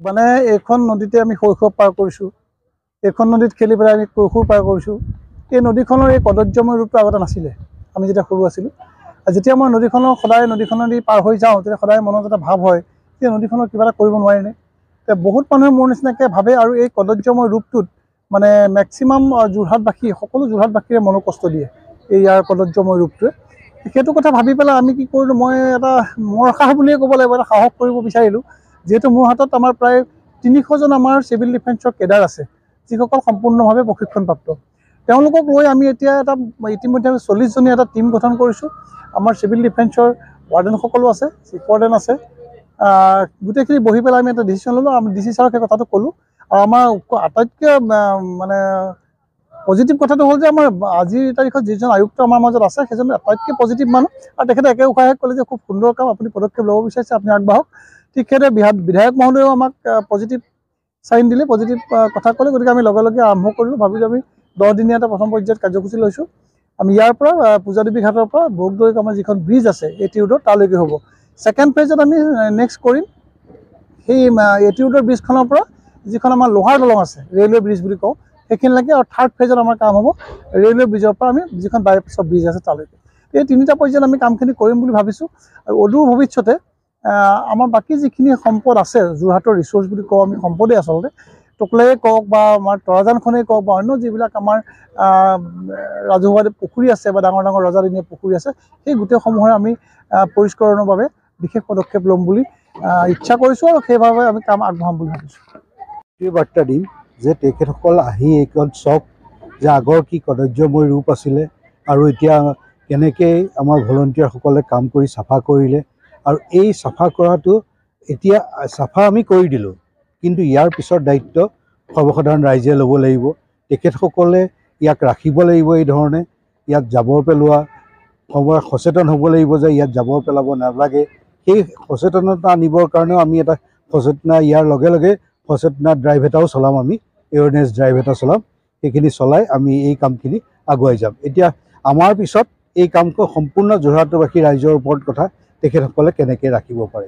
মানে এইখন নদীতে আমি শৈশৱ পাৰ কৰিছোঁ। এইখন নদীত খেলি পেলাই আমি কৈশোৰ পাৰ কৰিছোঁ। এই নদীখনৰ এই কদৰ্যময় ৰূপটো আগতে নাছিলে আমি যেতিয়া সৰু আছিলোঁ। যেতিয়া মই সদায় নদীখনেদি পাৰ হৈ যাওঁ তেতিয়া সদায় মনত এটা ভাৱ হয় যে নদীখনৰ কিবা এটা কৰিব নোৱাৰিনে। বহুত মানুহে মোৰ নিচিনাকৈ ভাবে আৰু এই কদৰ্যময় ৰূপটোত মানে মেক্সিমাম যোৰহাটবাসী সকলো যোৰহাটবাসীৰে মনত কষ্ট দিয়ে এই ইয়াৰ কদৰ্যময় ৰূপটোৱে। সেইটো কথা ভাবি পেলাই আমি কি কৰিলোঁ, মই এটা মোৰ সাহস বুলিয়ে ক'ব লাগিব, এটা সাহস কৰিব বিচাৰিলোঁ। যিহেতু মোৰ হাতত আমাৰ প্ৰায় ৩০০জন আমাৰ চিভিল ডিফেন্সৰ কেডাৰ আছে, যিসকল সম্পূৰ্ণভাৱে প্ৰশিক্ষণপ্ৰাপ্ত। তেওঁলোকক লৈ আমি এতিয়া ইতিমধ্যে ৪০জনীয়া এটা টীম গঠন কৰিছোঁ। আমাৰ চিভিল ডিফেন্সৰ ৱাৰ্ডেনসকলো আছে, চিফ ৱাৰ্ডেন আছে। গোটেইখিনি বহি পেলাই আমি এটা ডিচিশ্যন ল'লোঁ। আমি DC ছাৰক সেই কথাটো ক'লোঁ। আৰু আমাৰ আটাইতকৈ মানে পজিটিভ কথাটো হ'ল যে আমাৰ আজিৰ তাৰিখত যিজন আয়ুক্ত আমাৰ মাজত আছে সেইজন আটাইতকৈ পজিটিভ মানুহ। আৰু তেখেতে একে উশাহে ক'লে যে খুব সুন্দৰ কাম, আপুনি পদক্ষেপ ল'ব বিচাৰিছে, আপুনি আগবাঢ়ক। ঠিক সেইদৰে বিধায়ক মহোদয়েও আমাক পজিটিভ চাইন দিলে, পজিটিভ কথা ক'লে। গতিকে আমি লগে লগে আৰম্ভ কৰিলোঁ। ভাবিলোঁ আমি 10 দিনীয়া এটা প্ৰথম পৰ্যায়ত কাৰ্যসূচী লৈছোঁ। আমি ইয়াৰ পৰা পূজাদেৱী ঘাটৰ পৰা বগদৈত আমাৰ যিখন ব্ৰিজ আছে এটি ৰোডত তালৈকে হ'ব। ছেকেণ্ড ফেজত আমি নেক্সট কৰিম সেই এটি ৰোডৰ ব্ৰিজখনৰ পৰা যিখন আমাৰ লোহাৰ দলং আছে, ৰেলৱে ব্ৰিজ বুলি কওঁ, সেইখিনিলৈকে। আৰু থাৰ্ড ফেজত আমাৰ কাম হ'ব ৰেলৱে ব্ৰিজৰ পৰা আমি যিখন বাইপাছৰ ব্ৰিজ আছে তালৈকে। এই 3টা পৰ্যায়ত আমি কামখিনি কৰিম বুলি ভাবিছোঁ। আৰু অদূৰ ভৱিষ্যতে আমাৰ বাকী যিখিনি সম্পদ আছে, যোৰহাটৰ ৰিচোৰ্চ বুলি কওঁ আমি, সম্পদেই আচলতে, টকলায়ে কওক বা আমাৰ তৰাজানখনেই কওক বা অন্য যিবিলাক আমাৰ ৰাজহুৱা পুখুৰী আছে বা ডাঙৰ ডাঙৰ ৰজাদিনীয়া পুখুৰী আছে, সেই গোটেইসমূহৰ আমি পৰিষ্কৰণৰ বাবে বিশেষ পদক্ষেপ ল'ম বুলি ইচ্ছা কৰিছোঁ আৰু সেইভাৱে আমি কাম আগবঢ়াম বুলি ভাবিছোঁ। এই বাৰ্তা দিম যে তেখেতসকল আহি এইখন চাওক যে আগৰ কি কদৰ্যময় ৰূপ আছিলে আৰু এতিয়া কেনেকৈ আমাৰ ভলণ্টিয়াৰসকলে কাম কৰি চাফা কৰিলে। আৰু এই চাফা কৰাটো এতিয়া চাফা আমি কৰি দিলোঁ, কিন্তু ইয়াৰ পিছৰ দায়িত্ব সৰ্বসাধাৰণ ৰাইজে ল'ব লাগিব। তেখেতসকলে ইয়াক ৰাখিব লাগিব, এই ধৰণে ইয়াত জাবৰ পেলোৱা সময়ত সচেতন হ'ব লাগিব যে ইয়াত জাবৰ পেলাব নালাগে। সেই সচেতনতা আনিবৰ কাৰণেও আমি এটা ইয়াৰ লগে লগে সচেতনা ড্ৰাইভ এটাও চলাম, আমি এৱেৰনেছ ড্ৰাইভ এটা চলাম। সেইখিনি চলাই আমি এই কামখিনি আগুৱাই যাম। এতিয়া আমাৰ পিছত এই কামটো সম্পূৰ্ণ যোৰহাটবাসী ৰাইজৰ ওপৰত কথা, তেখেতসকলে কেনেকৈ ৰাখিব পাৰে।